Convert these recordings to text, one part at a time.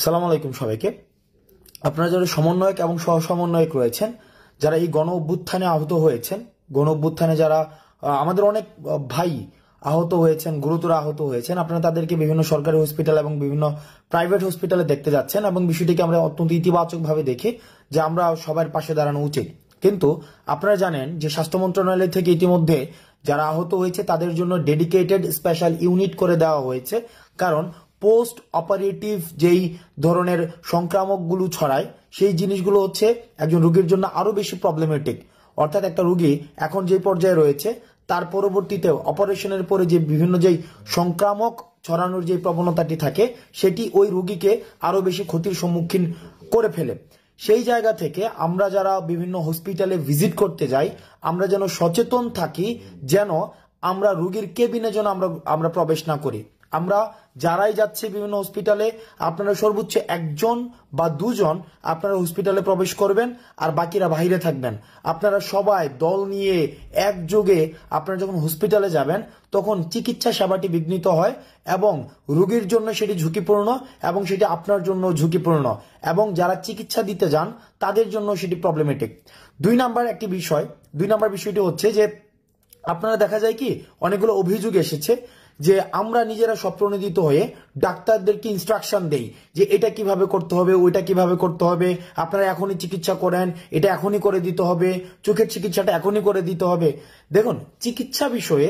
সালাম আলাইকুম সবাইকে। আপনারা যারা সমন্বয়ক এবং সহ সমন্বয়ক রয়েছেন, যারা এই গণ অভ্যুত্থানে আহত হয়েছেন, গণ অভ্যুত্থানে যারা আমাদের অনেক ভাই আহত হয়েছেন, গুরুতর আহত হয়েছেন, আপনারা তাদেরকে বিভিন্ন সরকারি হসপিটাল এবং বিভিন্ন প্রাইভেট হসপিটালে দেখতে যাচ্ছেন এবং বিষয়টিকে আমরা অত্যন্ত ইতিবাচক ভাবে দেখি যে আমরা সবার পাশে দাঁড়ানো উচিত। কিন্তু আপনারা জানেন যে স্বাস্থ্য মন্ত্রণালয় থেকে ইতিমধ্যে যারা আহত হয়েছে তাদের জন্য ডেডিকেটেড স্পেশাল ইউনিট করে দেওয়া হয়েছে, কারণ পোস্ট অপারেটিভ যেই ধরনের সংক্রামকগুলো ছড়ায় সেই জিনিসগুলো হচ্ছে একজন রোগীর জন্য আরো বেশি প্রবলেমেটিক। অর্থাৎ একটা রোগী এখন যে পর্যায়ে রয়েছে তার পরবর্তীতে অপারেশনের পরে যে বিভিন্ন যেই সংক্রামক ছড়ানোর যে প্রবণতাটি থাকে সেটি ওই রোগীকে আরো বেশি ক্ষতির সম্মুখীন করে ফেলে। সেই জায়গা থেকে আমরা যারা বিভিন্ন হসপিটালে ভিজিট করতে যাই আমরা যেন সচেতন থাকি, যেন আমরা রোগীর কেবিনে যেন আমরা প্রবেশ না করি। আমরা যারাই যাচ্ছে বিভিন্ন হসপিটালে আপনারা সর্বোচ্চ একজন বা দুজন আপনারা হসপিটালে প্রবেশ করবেন আর বাকিরা বাইরে থাকবেন। আপনারা সবাই দল নিয়ে একযোগে আপনারা যখন হসপিটালে যাবেন তখন চিকিৎসা সেবাটি বিঘ্নিত হয় এবং রোগীর জন্য সেটি ঝুঁকিপূর্ণ এবং সেটি আপনার জন্য ঝুঁকিপূর্ণ এবং যারা চিকিৎসা দিতে যান তাদের জন্য সেটি প্রবলেমেটিক। দুই নাম্বার বিষয়টি হচ্ছে যে আপনারা দেখা যায় কি অনেকগুলো অভিযোগ এসেছে যে আমরা নিজেরা স্বপ্রণোদিত হয়ে ডাক্তারদেরকে ইনস্ট্রাকশন দেই যে এটা কিভাবে করতে হবে, ওইটা কিভাবে করতে হবে, আপনারা এখনই চিকিৎসা করেন, এটা এখনই করে দিতে হবে, চোখের চিকিৎসাটা এখনই করে দিতে হবে। দেখুন, চিকিৎসা বিষয়ে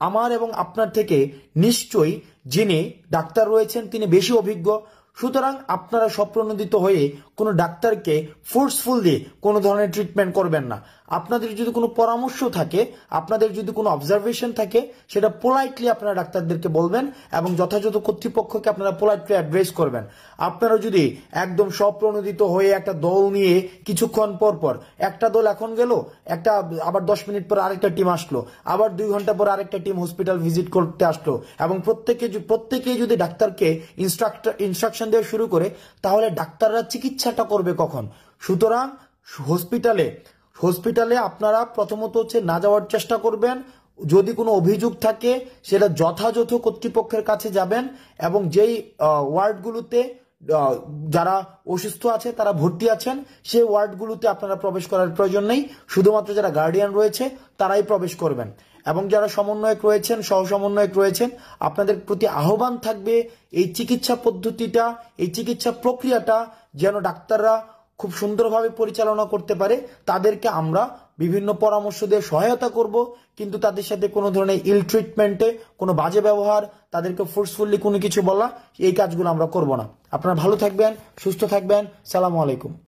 আমার এবং আপনার থেকে নিশ্চয়ই যিনি ডাক্তার রয়েছেন তিনি বেশি অভিজ্ঞ। সুতরাং আপনারা স্বপ্রণোদিত হয়ে কোনো ডাক্তারকে ফোর্সফুলি কোনো ধরনের ট্রিটমেন্ট করবেন না। আপনাদের যদি কোনো পরামর্শ থাকে, আপনাদের যদি কোনো অবজারভেশন থাকে, সেটা পোলাইটলি আপনারা ডাক্তারদেরকে বলবেন এবং যথাযথ কর্তৃপক্ষকে আপনারা পোলাইটলি অ্যাডভাইস করবেন। আপনারা যদি একদম স্বপ্রণোদিত হয়ে একটা দল নিয়ে কিছুক্ষণ পর পর একটা দল এখন গেল, একটা আবার 10 মিনিট পর আরেকটা টিম আসলো, আবার 2 ঘন্টা পর আরেকটা টিম হসপিটাল ভিজিট করতে আসলো এবং প্রত্যেকেই যদি ডাক্তারকে ইনস্ট্রাকশন দেওয়া শুরু করে তাহলে ডাক্তাররা চিকিৎসাটা করবে কখন? সুতরাং হসপিটালে আপনারা প্রথমত হচ্ছে না যাওয়ার চেষ্টা করবেন। যদি কোনো অভিযোগ থাকে সেটা যথাযথ কর্তৃপক্ষের কাছে যাবেন এবং যেই ওয়ার্ডগুলোতে যারা অসুস্থ আছে তারা ভর্তি আছেন সেই ওয়ার্ডগুলোতে আপনারা প্রবেশ করার প্রয়োজন নেই, শুধুমাত্র যারা গার্ডিয়ান রয়েছে তারাই প্রবেশ করবেন। এবং যারা সমন্বয়ক রয়েছেন, সহ সমন্বয়ক রয়েছেন, আপনাদের প্রতি আহ্বান থাকবে এই চিকিৎসা পদ্ধতিটা, এই চিকিৎসা প্রক্রিয়াটা যেন ডাক্তাররা খুব সুন্দরভাবে পরিচালনা করতে পারে। তাদেরকে আমরা বিভিন্ন পরামর্শ দিয়ে সহায়তা করব, কিন্তু তাদের সাথে কোনো ধরনের ইল ট্রিটমেন্টে, কোনো বাজে ব্যবহার, তাদেরকে ফোর্সফুলি কোনো কিছু বলা, এই কাজগুলো আমরা করব না। আপনারা ভালো থাকবেন, সুস্থ থাকবেন। সালামু আলাইকুম।